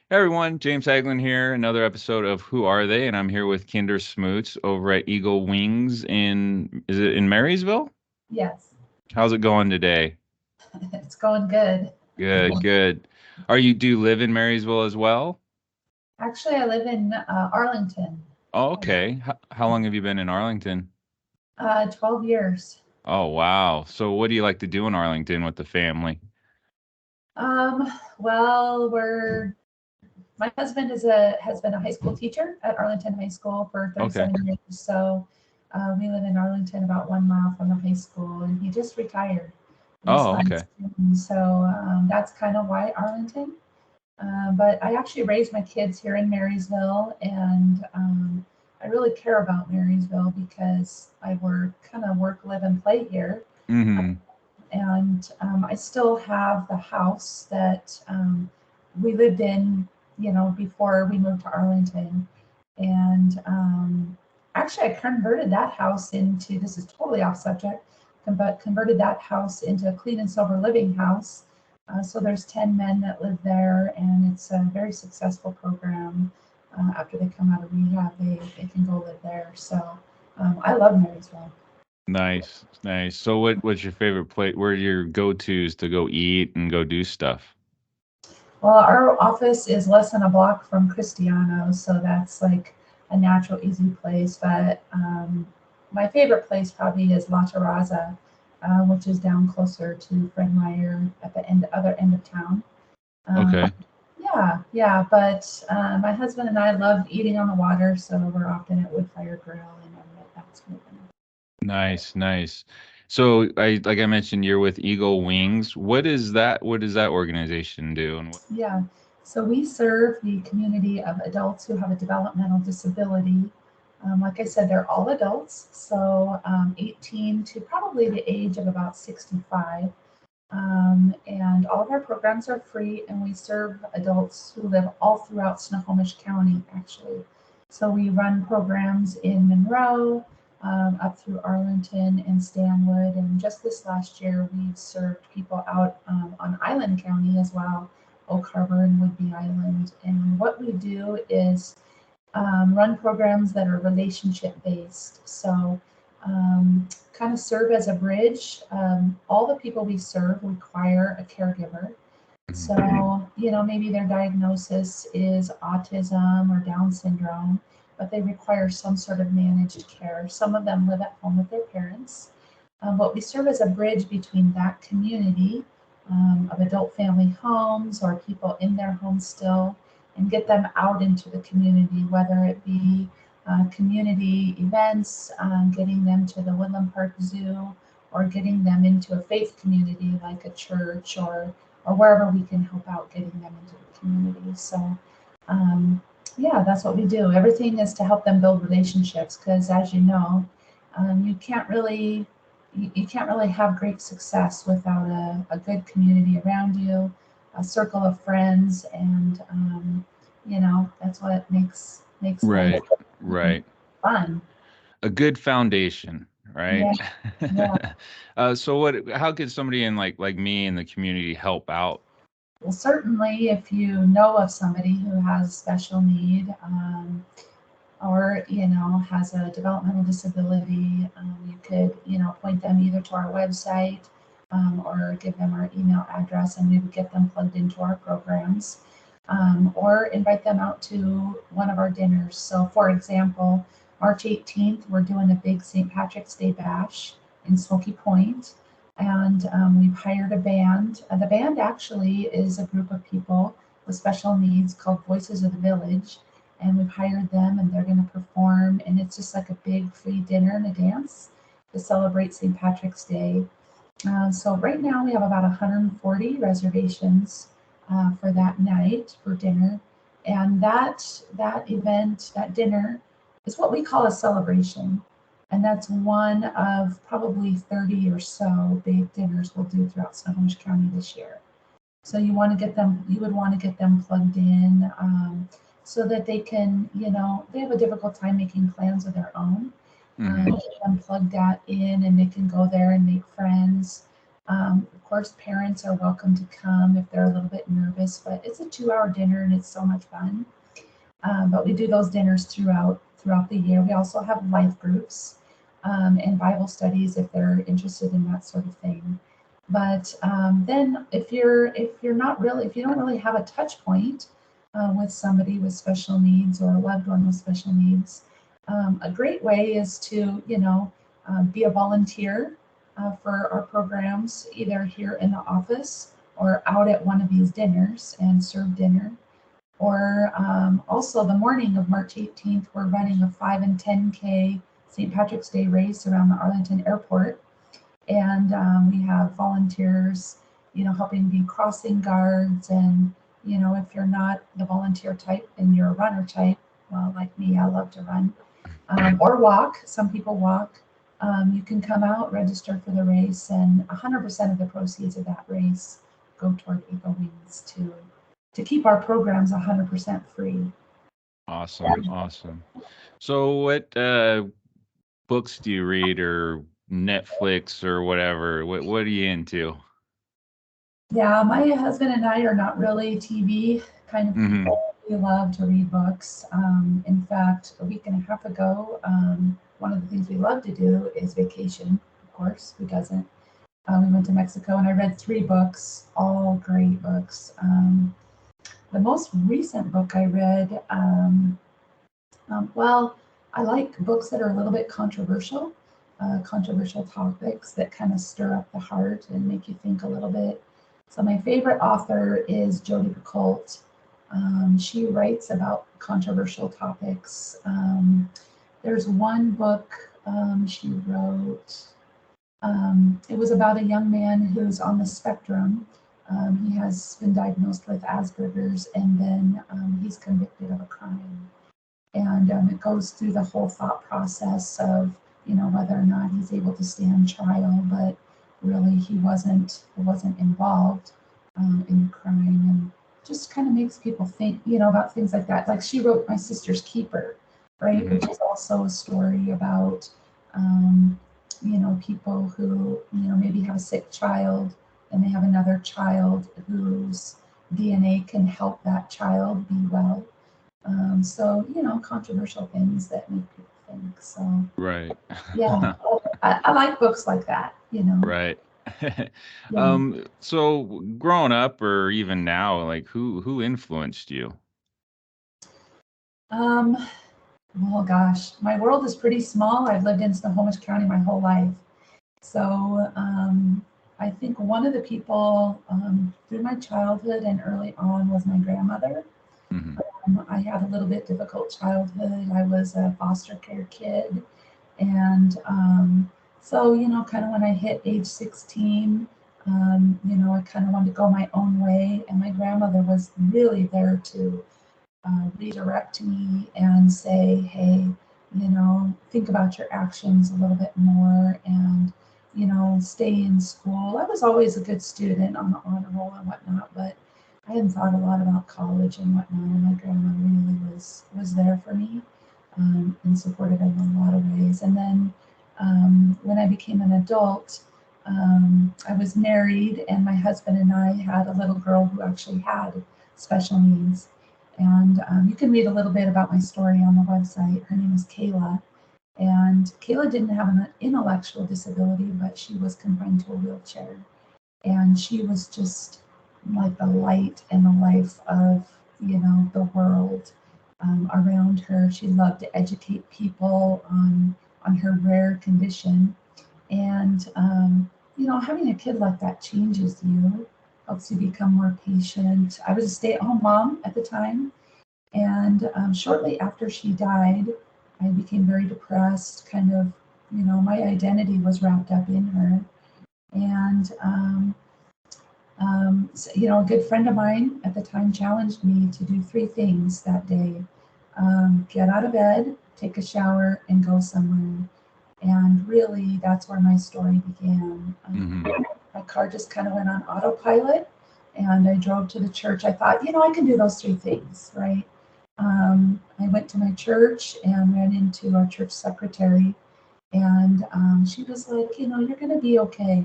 Hey everyone, James Hagglund here. Another episode of Who Are They? And I'm here with Kinder Smoots over at Eagle Wings is it in Marysville? Yes, How's it going today? it's going good. Good, good. Do you live in Marysville as well? Actually, I live in Arlington. Oh, okay. How long have you been in Arlington? 12 years. Oh, wow. So what do you like to do in Arlington with the family? Well, my husband has been a high school teacher at Arlington High School for Okay. 37 years. So we live in Arlington, about 1 mile from the high school, and he just retired this Oh, okay. last June. So that's kind of why Arlington. But I actually raised my kids here in Marysville, and I really care about Marysville because I work, live, and play here. Mm-hmm. And I still have the house that we lived in, before we moved to Arlington. And actually, I converted that house into, this is totally off subject, but converted that house into a clean and sober living house. So there's 10 men that live there, and it's a very successful program. After they come out of rehab, they can go live there. So I love Marysville. Nice, nice. So what's your favorite place? Where are your go-tos to go eat and go do stuff? Well, our office is less than a block from Cristianos, so that's like a natural, easy place. But my favorite place probably is La Terraza, which is down closer to Fred Meyer at the other end of town. Um, Okay. yeah, yeah. But my husband and I love eating on the water, so we're often at Wood Fire Grill and that's moving. Nice, nice. So like I mentioned, you're with Eagle Wings. What does that organization do? Yeah. So we serve the community of adults who have a developmental disability. Like I said, they're all adults, so 18 to probably the age of about 65. And all of our programs are free, and we serve adults who live all throughout Snohomish County, actually. So we run programs in Monroe, up through Arlington and Stanwood, and just this last year we've served people out on Island County as well, Oak Harbor and Whidbey Island. And what we do is run programs that are relationship based. So, kind of serve as a bridge. All the people we serve require a caregiver. Mhm. So, maybe their diagnosis is autism or Down syndrome, but they require some sort of managed care. Some of them live at home with their parents. But we serve as a bridge between that community of adult family homes or people in their homes still and get them out into the community, whether it be community events, getting them to the Woodland Park Zoo, or getting them into a faith community like a church or wherever we can help out getting them into the community. So, um, yeah, that's what we do. Everything is to help them build relationships because, as you know, you can't really you can't really have great success without a good community around you, a circle of friends, and that's what makes life Right, right. fun. A good foundation, right? Yeah, yeah. So how could somebody like me in the community help out? Well, certainly, if you know of somebody who has special need, or has a developmental disability, you could point them either to our website, or give them our email address, and we would get them plugged into our programs, or invite them out to one of our dinners. So, for example, March 18th, we're doing a big St. Patrick's Day bash in Smoky Point, and we've hired a band. The band actually is a group of people with special needs called Voices of the Village, and we've hired them, and they're going to perform, and it's just like a big free dinner and a dance to celebrate St. Patrick's Day. So right now we have about 140 reservations for that night for dinner, and that event, that dinner, is what we call a celebration, and that's one of probably 30 or so big dinners we'll do throughout Snohomish County this year. So you would want to get them plugged in, so that they can, they have a difficult time making plans of their own. Hmm. Get them plugged in, and they can go there and make friends. Of course, parents are welcome to come if they're a little bit nervous, but it's a 2-hour dinner and it's so much fun. But we do those dinners throughout the year. We also have life groups and Bible studies if they're interested in that sort of thing. But then if you don't really have a touch point with somebody with special needs or a loved one with special needs, a great way is to be a volunteer for our programs, either here in the office or out at one of these dinners and serve dinner. Or also the morning of March 18th, we're running a 5 and 10K St. Patrick's Day race around the Arlington Airport. And we have volunteers, helping be crossing guards. And, if you're not the volunteer type and you're a runner type, well, like me, I love to run or walk. Some people walk. You can come out, register for the race, and 100% of the proceeds of that race go toward Eagle Wings to keep our programs 100% free. Awesome. So what books do you read, or Netflix or whatever? What are you into? Yeah, my husband and I are not really TV kind of people. We love to read books. In fact, a week and a half ago, one of the things we love to do is vacation. Of course, who doesn't? We went to Mexico and I read 3 books, all great books. The most recent book I read, well, I like books that are a little bit controversial topics that kind of stir up the heart and make you think a little bit. So my favorite author is Jodi Picoult. She writes about controversial topics. There's one book she wrote. It was about a young man who's on the spectrum. He has been diagnosed with Asperger's, and then he's convicted of a crime. And it goes through the whole thought process of, whether or not he's able to stand trial, but really he wasn't involved in the crime, and just kind of makes people think, about things like that. Like she wrote My Sister's Keeper, right, which is also a story about, people who, maybe have a sick child and they have another child whose DNA can help that child be well. So, controversial things that make people think. So, Right. yeah, I like books like that, Right. Yeah. So growing up or even now, like who influenced you? Um, well, gosh, my world is pretty small. I've lived in Snohomish County my whole life. So, I think one of the people through my childhood and early on was my grandmother. I had a little bit difficult childhood. I was a foster care kid. And so, kind of when I hit age 16, I kind of wanted to go my own way. And my grandmother was really there to redirect me and say, hey, think about your actions a little bit more and, stay in school. I was always a good student on the honor roll and whatnot, but I hadn't thought a lot about college and whatnot. And my grandma really was there for me and supportive in a lot of ways. And then when I became an adult, I was married, and my husband and I had a little girl who actually had special needs. And you can read a little bit about my story on the website. Her name is Kayla. And Kayla didn't have an intellectual disability, but she was confined to a wheelchair. And she was just like the light and the life of, the world around her. She loved to educate people on her rare condition. And, having a kid like that changes you, helps you become more patient. I was a stay-at-home mom at the time. And shortly after she died, I became very depressed, kind of, my identity was wrapped up in her. And, a good friend of mine at the time challenged me to do 3 things that day. Get out of bed, take a shower, and go somewhere. And really, that's where my story began. My car just kind of went on autopilot, and I drove to the church. I thought, I can do those 3 things, right? I went to my church and ran into our church secretary, and she was like, you're going to be okay.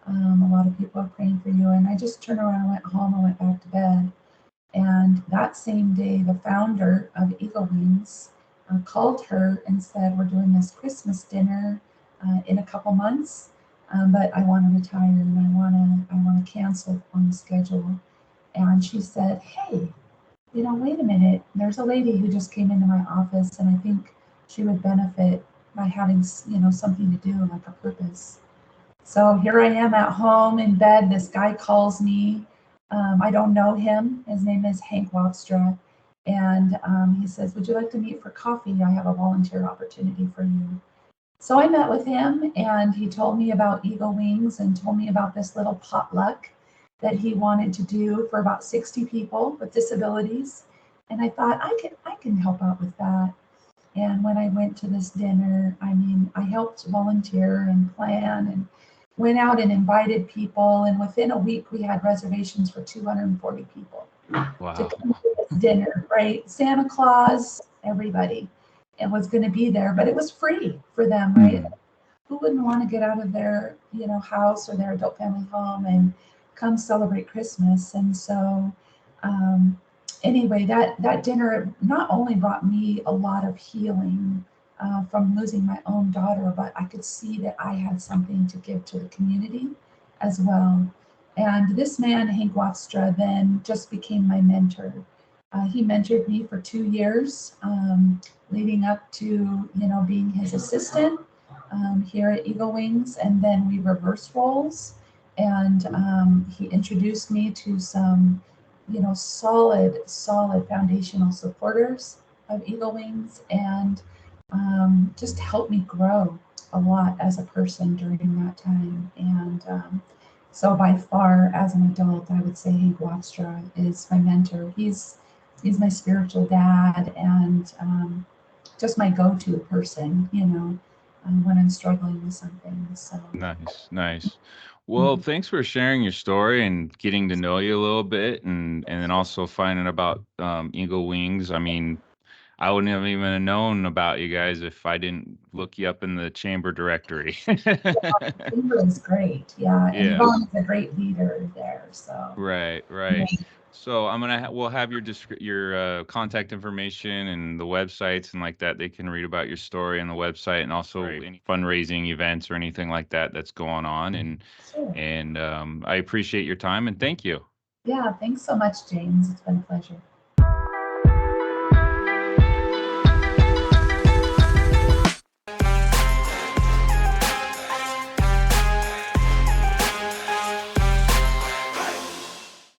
A lot of people are praying for you. And I just turned around, went home, and went back to bed. And that same day, the founder of Eagle Wings called her and said, "We're doing this Christmas dinner in a couple months, but I want to retire and I want to cancel on the schedule." And she said, "Hey, wait a minute. There's a lady who just came into my office, and I think she would benefit by having something to do, like a purpose." So here I am at home in bed. This guy calls me. I don't know him. His name is Hank Wobstra. And he says, "Would you like to meet for coffee? I have a volunteer opportunity for you." So I met with him, and he told me about Eagle Wings and told me about this little potluck that he wanted to do for about 60 people with disabilities. And I thought, I can help out with that. And when I went to this dinner, I mean, I helped volunteer and plan and went out and invited people. And within a week, we had reservations for 240 people to Wow. come to this dinner, right? Santa Claus, everybody, and was going to be there, but it was free for them, right? Mm. Who wouldn't want to get out of their, house or their adult family home and come celebrate Christmas? And so, um, anyway, that dinner not only brought me a lot of healing from losing my own daughter, but I could see that I had something to give to the community as well. And this man, Hank Wafstra, then just became my mentor. He mentored me for 2 years, leading up to being his assistant here at Eagle Wings, and then we reversed roles. And he introduced me to some, solid foundational supporters of Eagle Wings, and just helped me grow a lot as a person during that time. And so by far, as an adult, I would say Hank Wobstra is my mentor. He's my spiritual dad, and just my go-to person, when I'm struggling with something. So, Nice, nice. Well, mhm. thanks for sharing your story and getting to know you a little bit, and then also finding about Eagle Wings. I mean, I wouldn't have even known about you guys if I didn't look you up in the chamber directory. Kimber is great, yeah, and Yeah. Yvonne is a great leader there. So, Right, yeah, right. So I'm gonna we'll have your contact information and the websites and like that. They can read about your story on the website, and also any fundraising events or anything like that that's going on. sure. And I appreciate your time and thank you. Yeah, thanks so much, James. It's been a pleasure.